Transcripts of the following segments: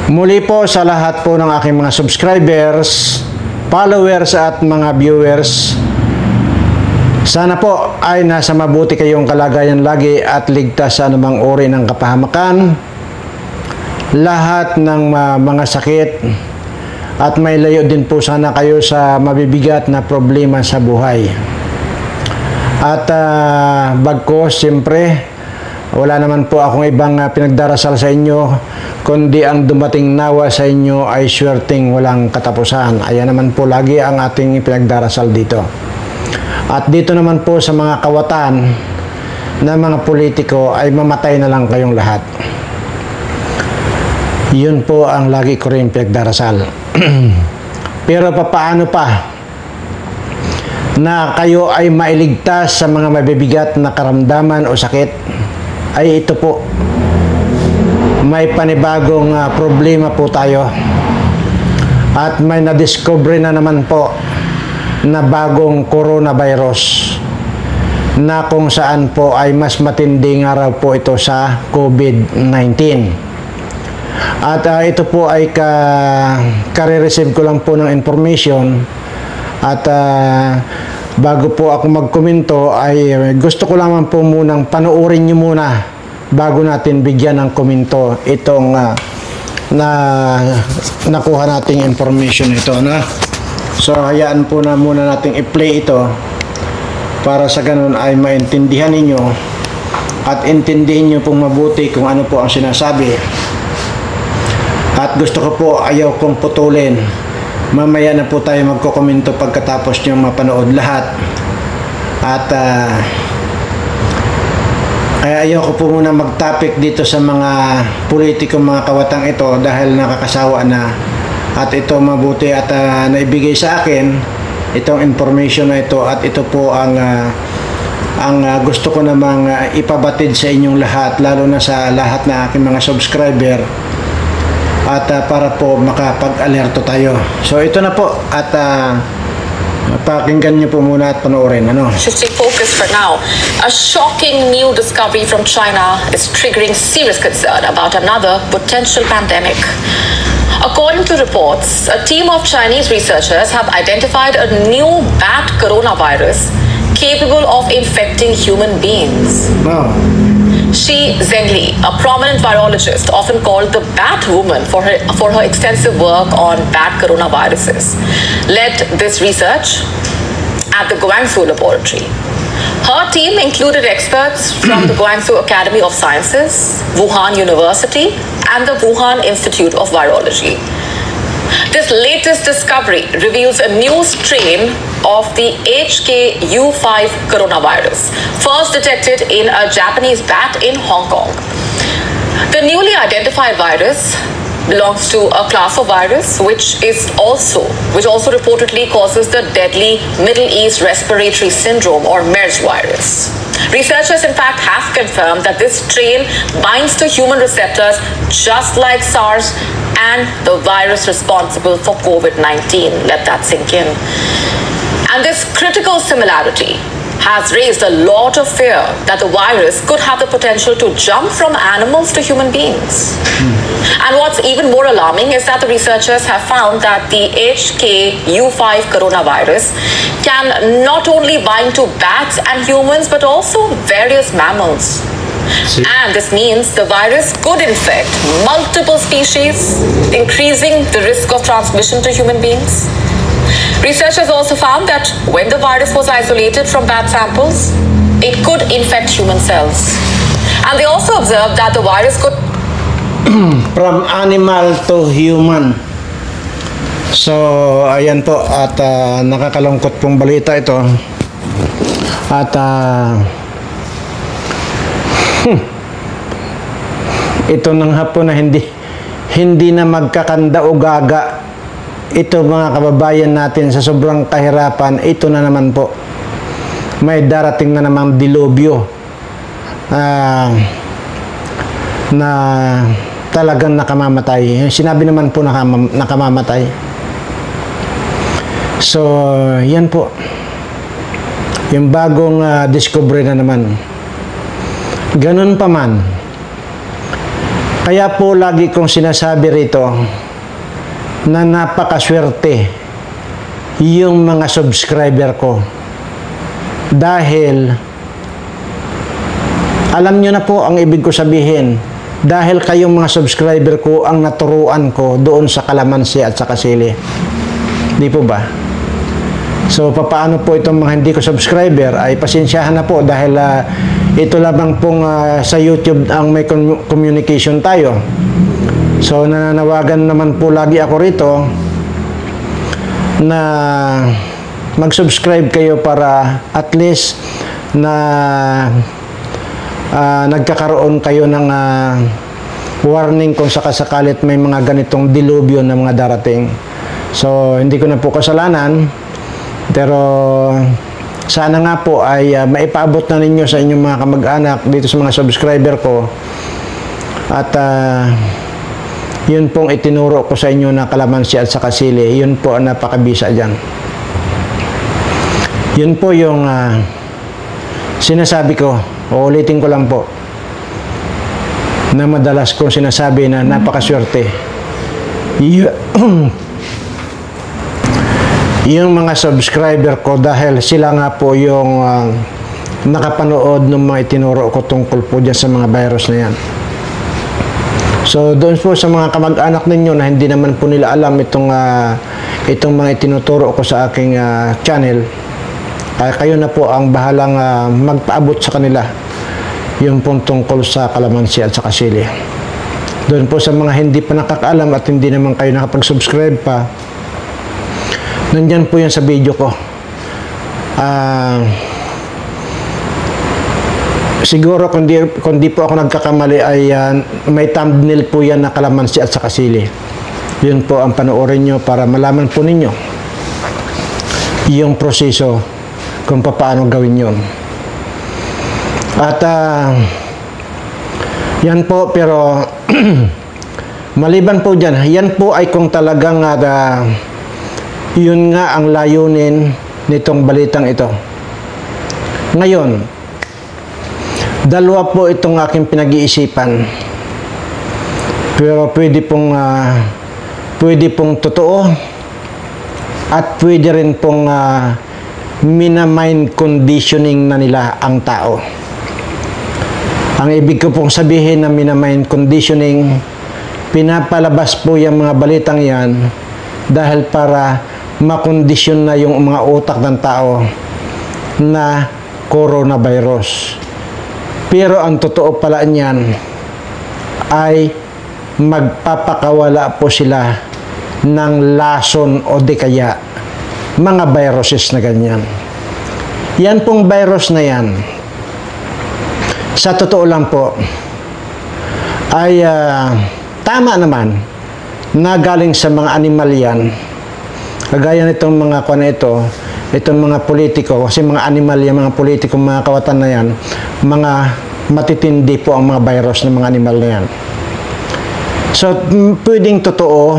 Muli po sa lahat po ng aking mga subscribers, followers at mga viewers, sana po ay nasa mabuti kayong kalagayan lagi at ligtas sa anumang uri ng kapahamakan, lahat ng mga sakit, at may layo din po sana kayo sa mabibigat na problema sa buhay. At bagkos, siyempre, wala naman po akong ibang pinagdarasal sa inyo, kundi ang dumating nawa sa inyo ay swerteng walang katapusan. Ayan naman po lagi ang ating pinagdarasal dito. At dito naman po sa mga kawatan na mga politiko ay mamatay na lang kayong lahat. Yun po ang lagi ko rin pinagdarasal. Pero papaano pa na kayo ay mailigtas sa mga mabibigat na karamdaman o sakit? Ay ito po, may panibagong problema po tayo at may na-discover na naman po na bagong coronavirus na kung saan po ay mas matinding araw po ito sa COVID-19. At ito po ay kare-receive ko lang po ng information at bago po ako magkomento ay gusto ko lamang po munang panoorin nyo muna bago natin bigyan ng komento itong na nakuha nating information ito, no? So hayaan po na muna nating i-play ito para sa ganun ay maintindihan ninyo at intindihin nyo pong mabuti kung ano po ang sinasabi. At gusto ko po, ayaw kong putulin. Mamaya na po tayo magkokomento pagkatapos nyo mapanood lahat. At kaya ayaw ko po muna mag-topic dito sa mga politiko, mga kawatang ito dahil nakakasawa na. At ito mabuti at naibigay sa akin itong information na ito at ito po ang gusto ko namang ipabatid sa inyong lahat, lalo na sa lahat na aking mga subscriber at para po makapag-alerto tayo. So ito na po at pakinggan niyo po muna at panoorin. Shifting focus for now, a shocking new discovery from China is triggering serious concern about another potential pandemic. According to reports, a team of Chinese researchers have identified a new bat coronavirus capable of infecting human beings. Wow. Shi Zhengli, a prominent virologist, often called the Bat Woman for her extensive work on bat coronaviruses, led this research at the Guangzhou laboratory. Her team included experts from the Guangzhou Academy of Sciences, Wuhan University, and the Wuhan Institute of Virology. This latest discovery reveals a new strain of the HKU5 coronavirus, first detected in a Japanese bat in Hong Kong. The newly identified virus belongs to a class of virus which also reportedly causes the deadly Middle East Respiratory Syndrome or MERS virus. Researchers, in fact, have confirmed that this strain binds to human receptors just like SARS and the virus responsible for COVID-19. Let that sink in. And this critical similarity has raised a lot of fear that the virus could have the potential to jump from animals to human beings. And what's even more alarming is that the researchers have found that the HKU5 coronavirus can not only bind to bats and humans but also various mammals. And this means the virus could infect multiple species, increasing the risk of transmission to human beings. Researchers also found that when the virus was isolated from bat samples, it could infect human cells. And they also observed that the virus could from animal to human. So ayan po at nakakalungkot pong balita ito. At ito nang hapon na hindi na magkakanda o gaga ito mga kababayan natin sa sobrang kahirapan. Ito na naman po, may darating na namang dilubyo na talagang nakamamatay. Sinabi naman po nakamamatay. So yan po yung bagong discovery na naman. Ganun pa man, Kaya po lagi kong sinasabi rito na napakaswerte yung mga subscriber ko. Dahil alam nyo na po ang ibig ko sabihin. Dahil kayong mga subscriber ko ang naturuan ko doon sa kalamansi at sa kasili. Di po ba? So, paano po itong mga hindi ko subscriber ay pasensyahan na po dahil ito lamang pong sa YouTube ang may communication tayo. So, nananawagan naman po lagi ako rito na mag-subscribe kayo para at least na nagkakaroon kayo ng warning kung sakasakalit may mga ganitong dilubyo na mga darating. So, hindi ko na po kasalanan, pero sana nga po ay maipaabot na ninyo sa inyong mga kamag-anak dito sa mga subscriber ko. At yun pong itinuro ko sa inyo na kalamansi at sa kasili, yun po ang napakabisa dyan. Yun po yung sinasabi ko, uulitin ko lang po, na madalas kong sinasabi na napakaswerte. Yung mga subscriber ko dahil sila nga po yung nakapanood ng mga itinuro ko tungkol po dyan sa mga virus na yan. So, doon po sa mga kamag-anak ninyo na hindi naman po nila alam itong mga itinuturo ko sa aking channel, ay kayo na po ang bahalang magpaabot sa kanila yung pong tungkol sa kalamansi at sa kasili. Doon po sa mga hindi pa nakakaalam at hindi naman kayo nakapag-subscribe pa, nandyan po yan sa video ko. Siguro kung di po ako nagkakamali ay may thumbnail po yan na kalamansi at sa kasili. Yun po ang panoorin nyo para malaman po ninyo yung proseso kung paano gawin yun. At yan po, pero maliban po dyan, yan po ay kung talagang yun nga ang layunin nitong balitang ito. Ngayon, dalawa po itong aking pinag-iisipan. Pero pwede pong totoo at pwede rin pong mina-mind conditioning na nila ang tao. Ang ibig ko pong sabihin na mina-mind conditioning, pinapalabas po yung mga balitang yan dahil para makondisyon na yung mga utak ng tao na coronavirus. Pero ang totoo pala niyan ay magpapakawala po sila ng lason o di kaya mga viruses na ganyan. Yan pong virus na yan, sa totoo lang po, ay tama naman na galing sa mga animal yan. Kagaya nitong mga itong mga politiko, kasi mga animal yan, mga politiko, mga kawatan na yan, mga matitindi po ang mga virus ng mga animal na yan. So, pwedeng totoo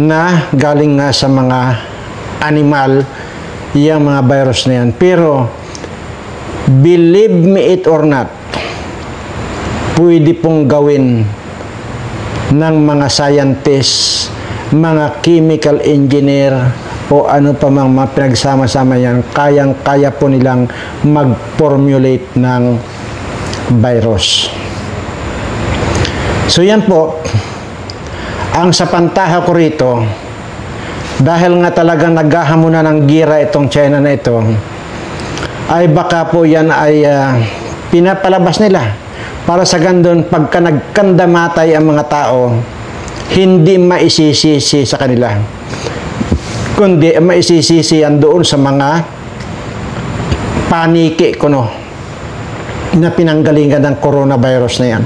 na galing nga sa mga animal yung mga virus na yan. Pero, believe me it or not, pwede pong gawin ng mga scientists, mga chemical engineer, o ano pa mang mga pinagsama-sama yan, kayang-kaya po nilang mag-formulate ng virus. So yan po, ang sapantaha ko rito, dahil nga talagang naghahamunan ng gira itong China na ito, ay baka po yan ay pinapalabas nila para sa gandun pagka nagkandamatay ang mga tao, hindi maisisisi sa kanila, kundi maisisisi yan doon sa mga paniki kuno na pinanggalingan ng coronavirus na yan.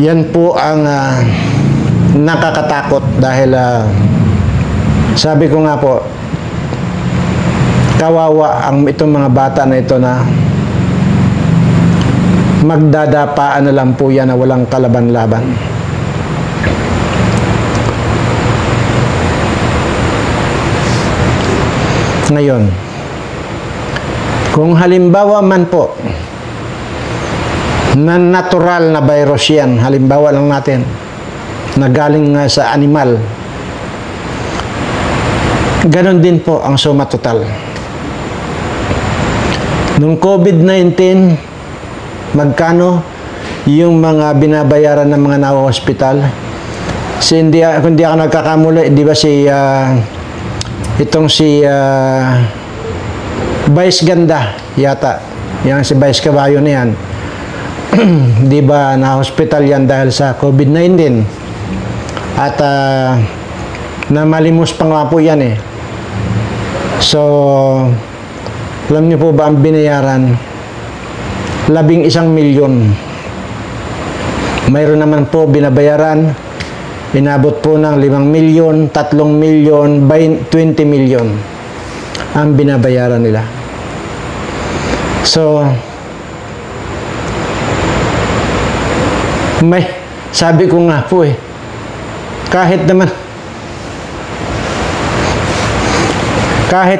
Yan po ang nakakatakot dahil sabi ko nga po, kawawa ang itong mga bata na ito na magdadapaan na lang po yan na walang kalaban-laban. Ngayon, kung halimbawa man po na natural na virus yan. Halimbawa lang natin, na galing nga sa animal. Ganon din po ang suma total. Nung COVID-19, magkano yung mga binabayaran ng mga naho-hospital? Kung hindi ako nagkakamuli, di ba si Vice Ganda yata, yan si Vice Caballo na yan. Di ba na-hospital yan dahil sa COVID-19 at namalimos pa nga po yan eh. So alam niyo po ba ang binayaran? 11 milyon. Mayroon naman po binabayaran, inabot po ng 5 milyon, 3 milyon, 20 milyon ang binabayaran nila. So, sabi ko nga po kahit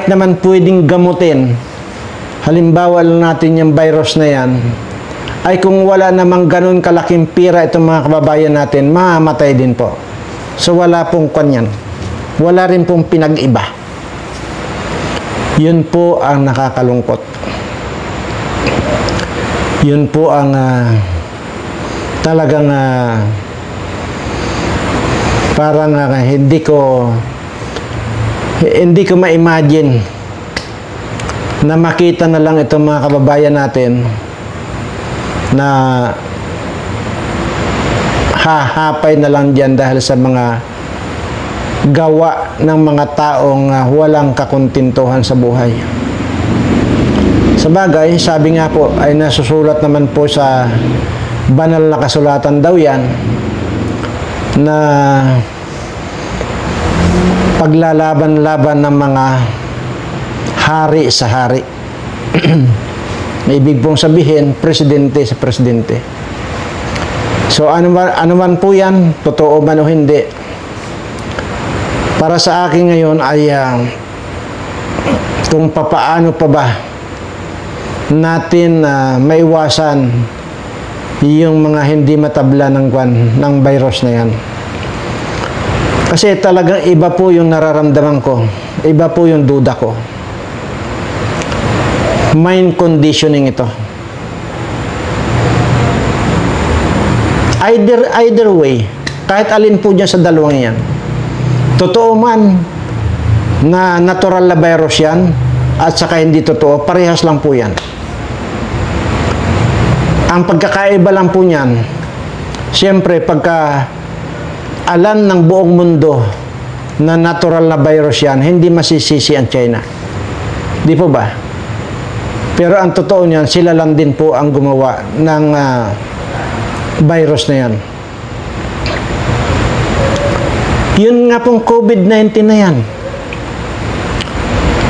naman pwedeng gamutin, halimbawa lang natin yung virus na yan, ay kung wala namang ganun kalaking pira itong mga kababayan natin, mamamatay din po. So wala pong kanyan. Wala rin pong pinag-iba. Yun po ang nakakalungkot. Yun po ang talagang parang hindi ko ma-imagine na makita na lang itong mga kababayan natin na hahapay na lang dyan dahil sa mga gawa ng mga taong walang kakuntintuhan sa buhay. Sa bagay, sabi nga po, ay nasusulat naman po sa banal na kasulatan daw yan na paglalaban-laban ng mga hari sa hari. Ibig pong sabihin, presidente sa presidente. So, ano man po yan, totoo man o hindi, para sa akin ngayon ay kung papaano pa ba natin maiwasan yung mga hindi matabla ng virus na yan. Kasi talagang iba po yung nararamdaman ko, iba po yung duda ko. Mind conditioning ito. Either way, kahit alin po dyan sa dalawang yan, totoo man na natural na virus yan at saka hindi totoo, parehas lang po yan. Ang pagkakaiba lang po niyan, siyempre pagka alam ng buong mundo na natural na virus yan, hindi masisisi ang China. Di po ba? Pero ang totoo niyan, sila lang din po ang gumawa ng virus na yan. Yun nga pong COVID-19 na yan.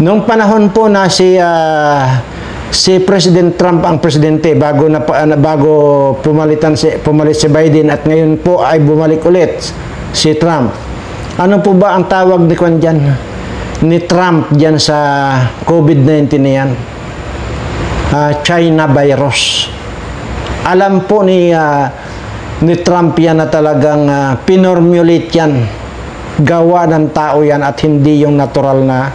Noong panahon po na si President Trump ang presidente bago pumalit si Biden at ngayon po ay bumalik ulit si Trump. Ano po ba ang tawag ni Trump diyan sa COVID-19 na yan? China virus. Alam po ni Trump yan na talagang pinormulate yan. Gawa ng tao yan at hindi yung natural na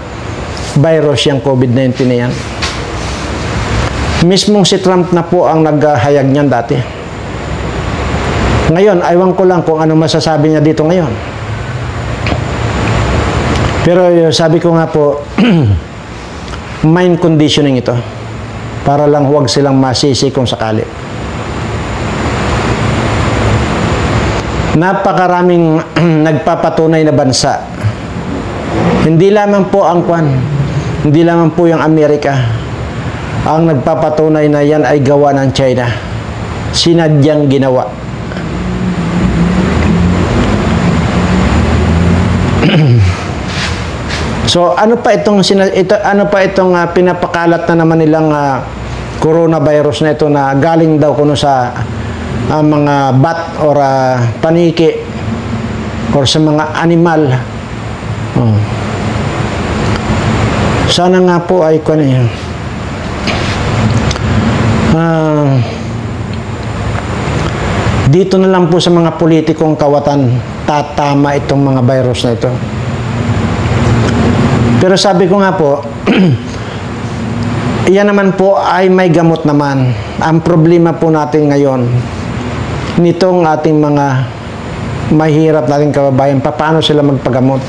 virus yung COVID-19 na yan. Mismong si Trump na po ang naghahayag niyan dati. Ngayon, aywan ko lang kung ano masasabi niya dito ngayon. Pero sabi ko nga po, mind conditioning ito. Para lang huwag silang masisi kung sakali. Napakaraming nagpapatunay na bansa. Hindi lamang po hindi lamang po yung Amerika ang nagpapatunay na yan ay gawa ng China. Sinadyang ginawa. So ano pa itong pinapakalat na naman nilang coronavirus na ito na galing daw kuno sa mga bat or paniki or sa mga animal. Sana nga po ay dito na lang po sa mga politikong kawatan tatama itong mga virus na ito. Pero sabi ko nga po, iyan naman po ay may gamot naman. Ang problema po natin ngayon, nitong ating mga mahirap nating kababayan, paano sila magpagamot?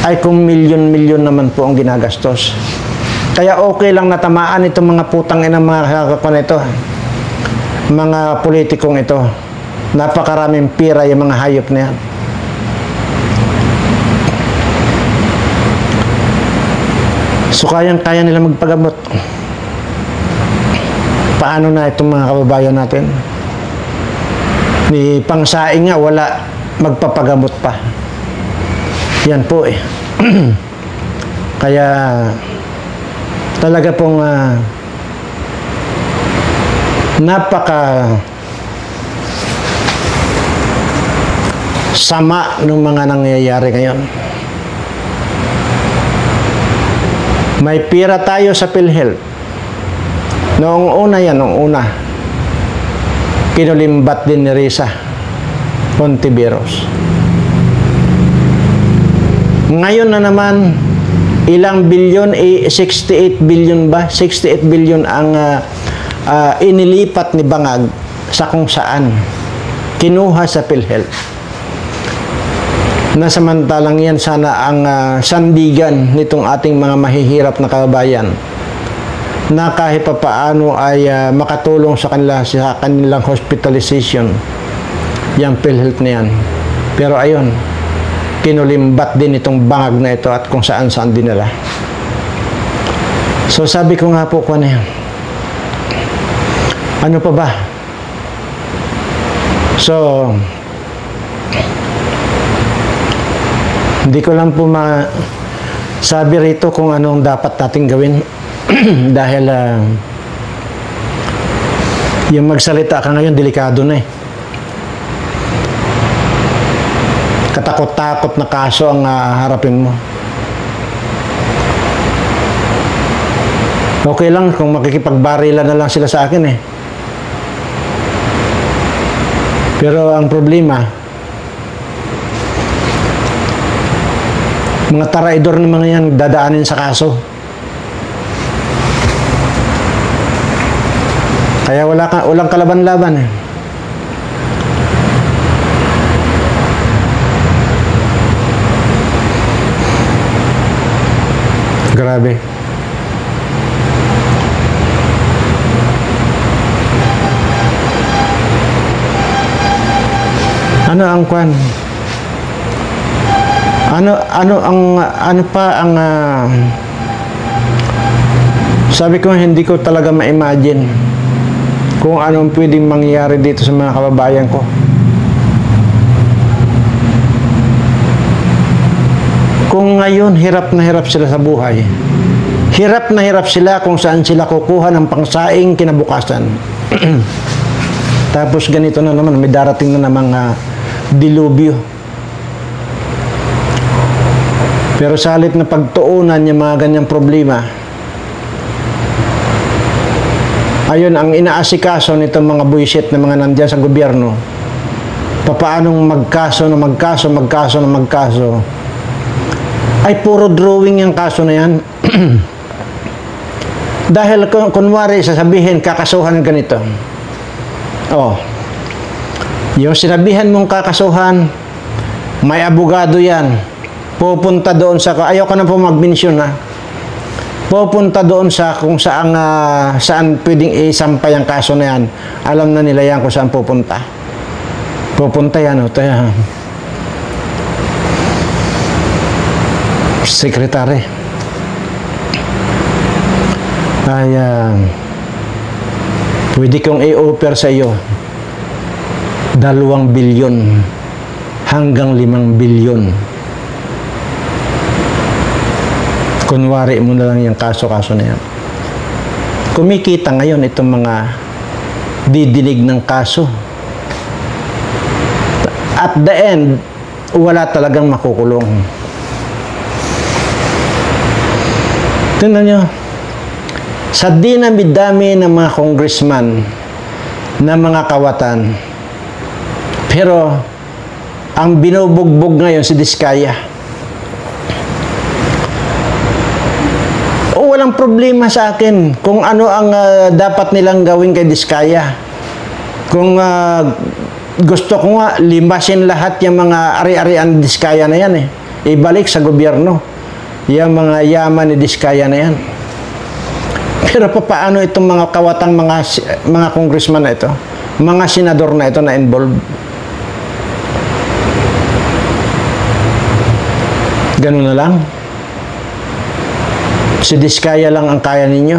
Ay kung milyon-milyon naman po ang ginagastos. Kaya okay lang natamaan itong mga putang ina mga kakakon ito. Mga politikong ito. Napakaraming pira yung mga hayop na yan. So kaya nila magpagamot. Paano na itong mga kababayan natin? Ni pangsaing nga wala, magpapagamot pa. Yan po eh. Kaya talaga pong napaka sama ng mga nangyayari ngayon. May pira tayo sa PhilHealth. Noong una, kinulimbat din ni Risa Hontiveros. Ngayon na naman, ilang bilyon, 68 billion ba? 68 billion ang inilipat ni Bangag sa kung saan. Kinuha sa PhilHealth. Nasamantalang yan sana ang sandigan nitong ating mga mahihirap na kababayan na kahit pa paano ay makatulong sa kanilang hospitalization yung PhilHealth na yan. Pero ayun, kinulimbat din itong Bangag na ito at kung saan-saan dinala. So sabi ko nga po kung ano yan, ano pa ba? So hindi ko lang po sabi rito kung anong dapat nating gawin dahil yung magsalita ka ngayon delikado na eh. Katakot-takot na kaso ang harapin mo. Okay lang kung makikipagbarila na lang sila sa akin eh. Pero ang problema, mga taraidor ng mga yan dadaanin sa kaso. Kaya walang kalaban-laban eh. Grabe. Ano ang kwan? Ano pa ang sabi ko hindi ko talaga ma-imagine kung anong pwedeng mangyari dito sa mga kababayan ko. Kung ngayon hirap na hirap sila sa buhay, hirap na hirap sila kung saan sila kukuha ng pangsaing kinabukasan. Tapos ganito na naman, may darating na namang dilubyo. Pero sa halip na pagtuunan yung mga ganyang problema, ayun ang inaasikaso nitong mga buwisit na mga nandiyan sa gobyerno, papaanong magkaso, ay puro drawing yung kaso na yan. Dahil kunwari sasabihin, kakasuhan ganito. Oh, yung sinabihan mong kakasuhan, may abogado yan. Pupunta doon sa, ayaw ka na po mag-mention ha. Pupunta doon sa kung saan pwedeng isampay ang kaso na yan. Alam na nila yan kung saan pupunta. Pupunta yan o. Sekretary. Ay, pwede kong i-offer sa iyo 2 bilyon hanggang 5 bilyon. Kunwari mo na lang yung kaso-kaso na yan. Kumikita ngayon itong mga didinig ng kaso. At the end, wala talagang makukulong. Tingnan nyo, sa dinami-dami ng mga congressman na mga kawatan, Pero, ang binubugbog ngayon si Diskaya. O walang problema sa akin kung ano ang dapat nilang gawin kay Diskaya. Kung gusto ko nga, limasin lahat yung mga ari-arian ni Diskaya na yan eh. Ibalik sa gobyerno. Yung mga yaman ni Diskaya na yan. Pero paano itong mga kawatang mga congressman na ito? Mga senador na ito na involved? Ganun na lang. Si Diskaya lang ang kaya ninyo.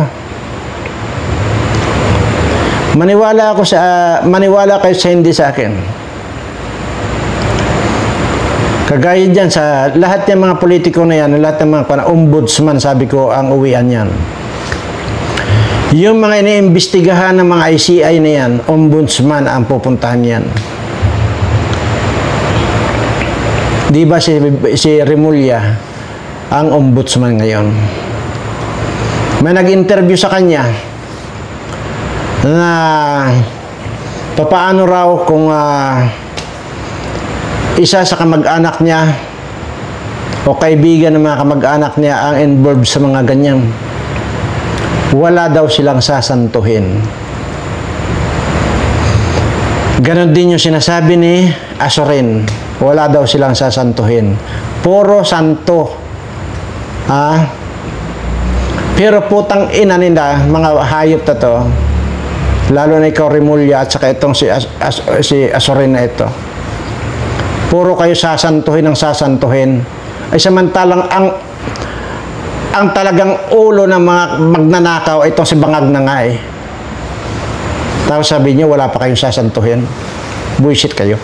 Maniwala kayo sa hindi sa akin. Kagaya dyan sa lahat ng mga politiko na yan, lahat ng mga ombudsman, sabi ko, ang uwian yan. Yung mga iniimbestigahan ng mga ICI na yan, ombudsman ang pupuntahan yan. Di ba si Remulla ang ombudsman ngayon? May nag-interview sa kanya na papaano raw kung isa sa kamag-anak niya o kaibigan ng mga kamag-anak niya ang involved sa mga ganyan. Wala daw silang sasantuhin. Ganon din yung sinasabi ni Azorin. Wala daw silang sasantuhin. Puro santo. Pero putang ina nila, mga hayop na to, lalo na ikaw Remulla at saka itong si Azorin na ito. Puro kayo sasantuhin ng sasantuhin. Ay samantalang ang talagang ulo ng mga magnanakaw, ito si Bangag na nga eh. Tapos sabi niyo, wala pa kayong sasantuhin. Bullshit kayo.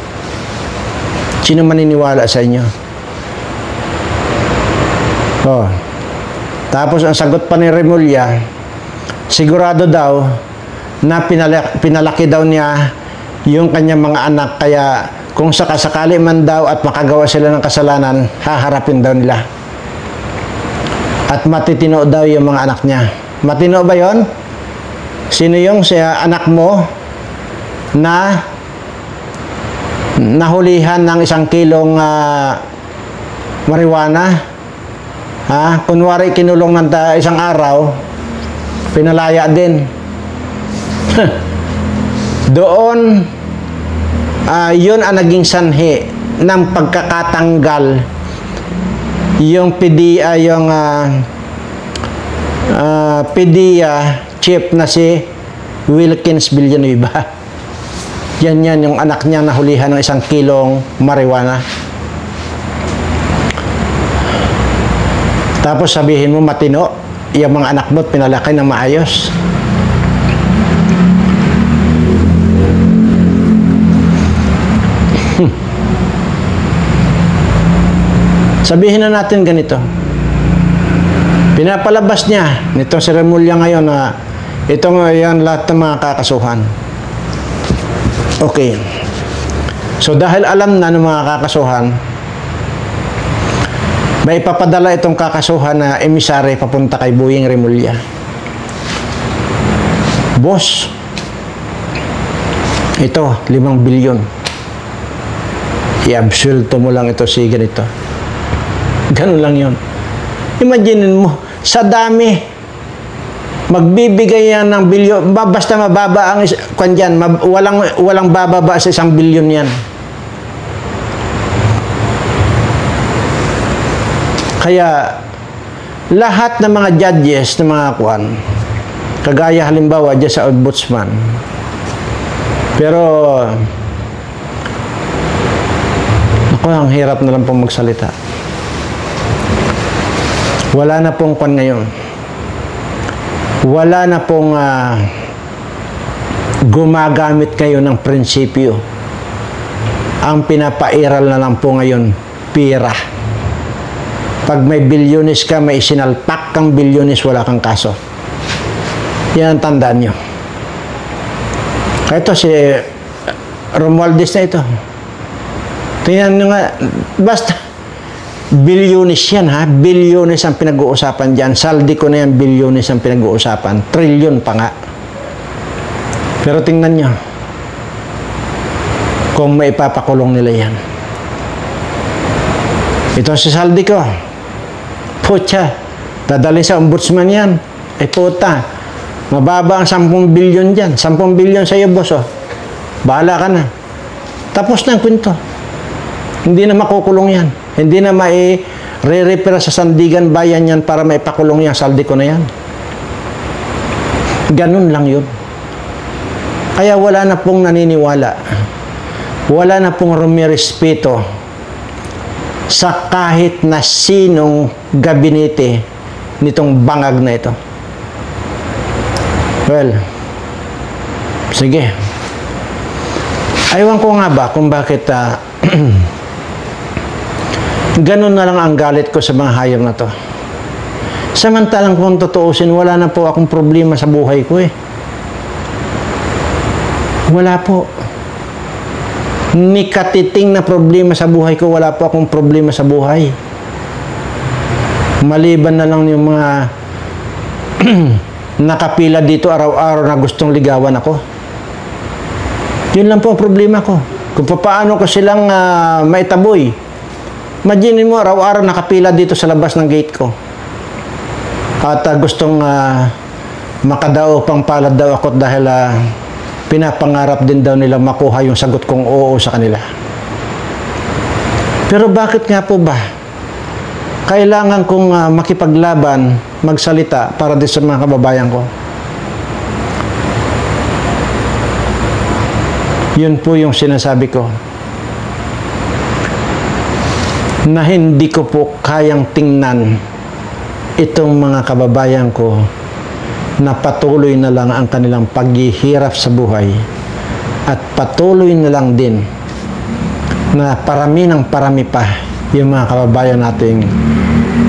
Sino maniniwala sa inyo? Oh. Tapos ang sagot pa ni Remulla, sigurado daw na pinalaki daw niya yung kanyang mga anak, kaya kung sakasakali man daw at makagawa sila ng kasalanan, haharapin daw nila. At matitino daw yung mga anak niya. Matino ba yon? Sino yung anak mo na nahulihan ng 1 kilong marijuana? Kunwari kinulong ng 1 araw, pinalaya din. Doon, yun ang naging sanhi ng pagkakatanggal yung PDEA, PDEA chief na si Wilkins Villanueva. Yan yung anak niya nahulihan ng 1 kilong marijuana. Tapos sabihin mo matino, yung mga anak mo pinalaki ng maayos. Sabihin na natin ganito. Pinapalabas niya nito si Remulla ngayon na itong yan lahat ng mga kakasuhan. Okay. So dahil alam na ng mga kakasuhan, may ipapadala itong kakasuhan na emisary papunta kay Boying Remulla. Boss, ito, 5 bilyon. I-absulto mo lang ito si ganito. Ganun lang yun. Imaginin mo, sa dami, magbibigay yan ng bilyon, basta mababa ang kwan walang bababa sa 1 bilyon yan. Kaya, lahat ng mga judges, ng mga kwan, kagaya halimbawa dyan sa ombudsman, pero, ako, ang hirap na lang pong magsalita. Wala na pong kwan ngayon. Wala na pong gumagamit kayo ng prinsipyo. Ang pinapairal na lang po ngayon, pira. Pag may bilyones ka, may isinalpak kang bilyones, wala kang kaso. Yan ang tandaan nyo. Ito si Romualdez na ito. Tingnan nyo nga, basta bilyones yan ha, bilyones ang pinag-uusapan dyan. Saldi ko na yan, bilyones ang pinag-uusapan. Trilyon pa nga. Pero tingnan nyo. kung maipapakulong nila yan. Ito si Saldi ko. Pucha, dadali sa ombudsman yan. Ay puta, mababa ang 10 bilyon dyan. 10 bilyon sa iyo, boss, oh. Bahala ka na. Tapos na ang kwento. Hindi na makukulong yan. Hindi na re-repair sa Sandigan Bayan yan para maipakulong yan. Saldi ko na yan. Ganun lang yun. Kaya wala na pong naniniwala. Wala na pong rumirespeto sa kahit na sinong gabinete nitong bangag na ito. Well, sige. Aywan ko nga ba kung bakit ganun na lang ang galit ko sa mga hayop na to. Samantalang kung tutuusin, wala na po akong problema sa buhay ko eh. Wala po. Ni katiting na problema sa buhay ko, wala po akong problema sa buhay. Maliban na lang yung mga nakapila dito araw-araw na gustong ligawan ako. Yun lang po ang problema ko. Kung paano ko silang maitaboy. Imagine mo, araw-araw nakapila dito sa labas ng gate ko. At gustong makadao pang palad daw ako dahil pinapangarap din daw nila makuha yung sagot kong oo sa kanila. Pero bakit nga po ba? Kailangan kong makipaglaban, magsalita para din sa mga kababayan ko. Yun po yung sinasabi ko. Na hindi ko po kayang tingnan itong mga kababayan ko na patuloy na lang ang kanilang paghihirap sa buhay at patuloy na lang din na parami ng parami pa yung mga kababayan nating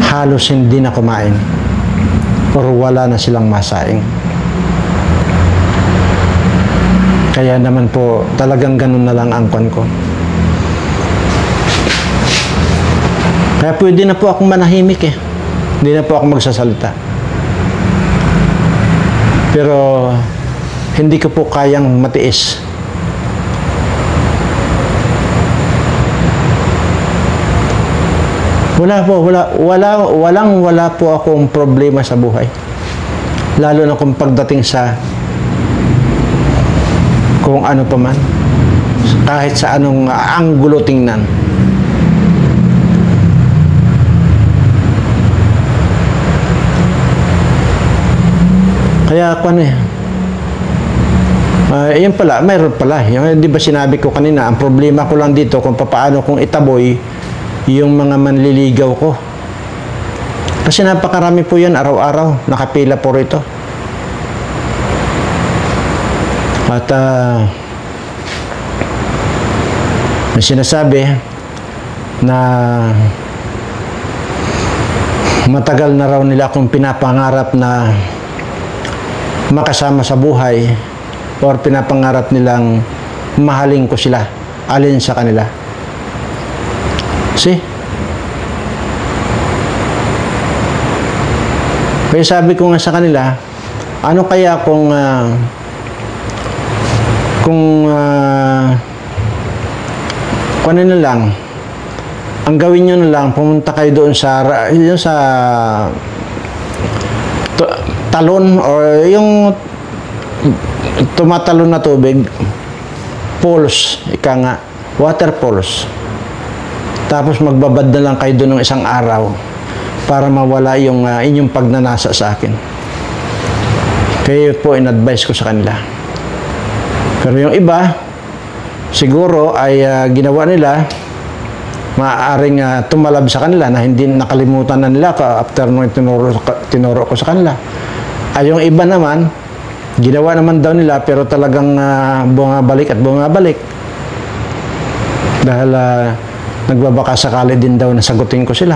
halos hindi na kumain or wala na silang masaing. Kaya naman po talagang ganun na lang ang kwan ko. Kaya pwede na po akong manahimik eh. Hindi na po ako magsasalita. Pero hindi ko po kayang matiis. Wala po akong problema sa buhay. Lalo na kung pagdating sa kung ano pa man. Kahit sa anong anggulo tingnan. Kaya ako yun pala, mayroon pala. Yung, di ba sinabi ko kanina, ang problema ko lang dito kung paano kung itaboy yung mga manliligaw ko. Kasi napakarami po yan araw-araw, nakapila po rito. At may sinasabi na matagal na raw nila akong pinapangarap na makasama sa buhay or pinapangarap nilang mahalin ko sila, alin sa kanila. See? Kaya sabi ko nga sa kanila, ano kaya kung ano na lang, ang gawin nyo na lang, pumunta kayo doon sa talon or yung tumatalon na tubig, pools, ika nga, water pools. Tapos magbabad na lang kayo doon ng isang araw para mawala yung inyong pagnanasa sa akin. Kaya po in-advise ko sa kanila. Pero yung iba, siguro ay ginawa nila, maaaring tumalab sa kanila na hindi nakalimutan na nila after nung tinuro ko sa kanila. Ay yung iba naman, ginawa naman daw nila pero talagang bumabalik at bumabalik. Dahil nagbabaka sakali din daw na sagutin ko sila.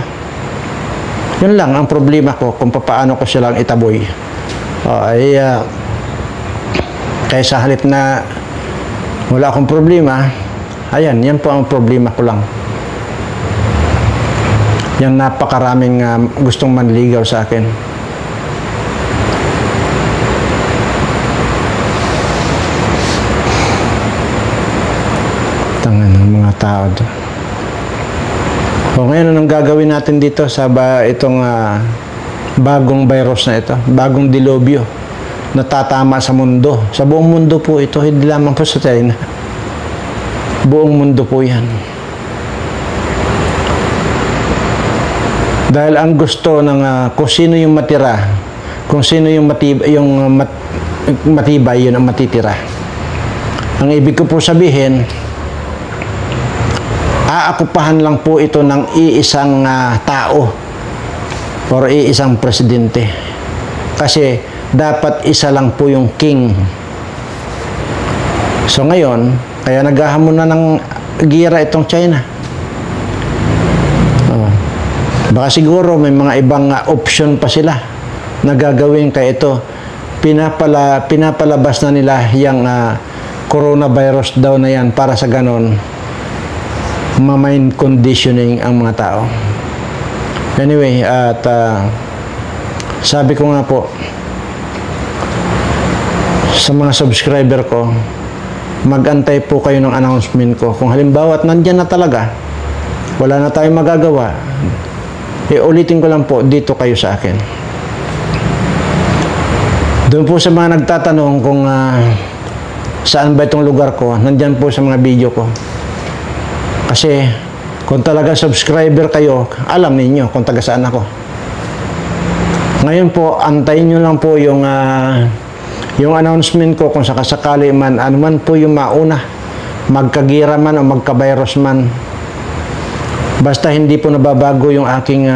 Yun lang ang problema ko kung paano ko silang itaboy. Kaya sa halip na wala akong problema, ayan, yan po ang problema ko lang. Yung napakaraming gustong manligaw sa akin. Tangan ng mga tao doon. O ngayon, anong gagawin natin dito sa itong bagong virus na ito? Bagong dilobyo na tatama sa mundo. Sa buong mundo po ito, hindi lamang po sa China. Buong mundo po yan. Dahil ang gusto ng kung sino yung matira, kung sino yung matibay, yun ang matitira. Ang ibig ko po sabihin, aakupahan lang po ito ng iisang tao or iisang presidente. Kasi dapat isa lang po yung king. So ngayon, kaya naghahamon na ng gira itong China. Baka siguro may mga ibang option pa sila na gagawin, kaya ito pinapalabas na nila yung coronavirus daw na yan para sa ganon ma-mind conditioning ang mga tao. Anyway, at sabi ko nga po sa mga subscriber ko, mag-antay po kayo ng announcement ko. Kung halimbawa at nandyan na talaga, wala na tayong magagawa, ulitin ko lang po, dito kayo sa akin. Doon po sa mga nagtatanong kung saan ba itong lugar ko, nandyan po sa mga video ko. Kasi kung talaga subscriber kayo, alam ninyo kung taga saan ako. Ngayon po, antayin nyo lang po yung announcement ko kung sakasakali man, ano man po yung mauna, magkagira man o magka-virus man. Basta hindi po nababago yung aking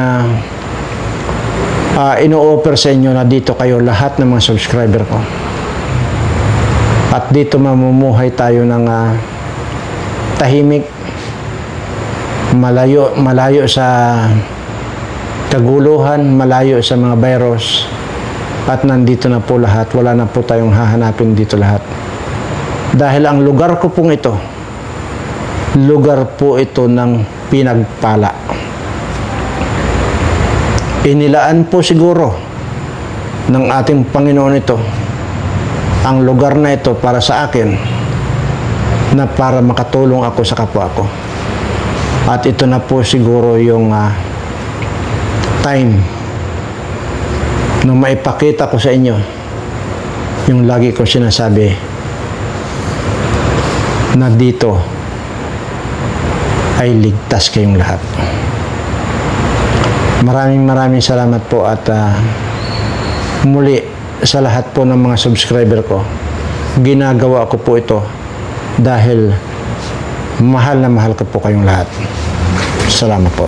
ino-offer sa inyo na dito kayo lahat ng mga subscriber ko. At dito mamumuhay tayo ng tahimik, malayo sa kaguluhan, malayo sa mga virus, at nandito na po lahat. Wala na po tayong hahanapin dito lahat. Dahil ang lugar ko pong ito, lugar po ito ng pinagpala. Inilaan po siguro ng ating Panginoon ito, ang lugar na ito para sa akin, na para makatulong ako sa kapwa ko. At ito na po siguro yung time na maipakita ko sa inyo yung lagi ko sinasabi na dito ay ligtas kayong lahat. Maraming salamat po at muli sa lahat po ng mga subscriber ko, ginagawa ko po ito dahil mahal na mahal ko po kayong lahat. Salamat po.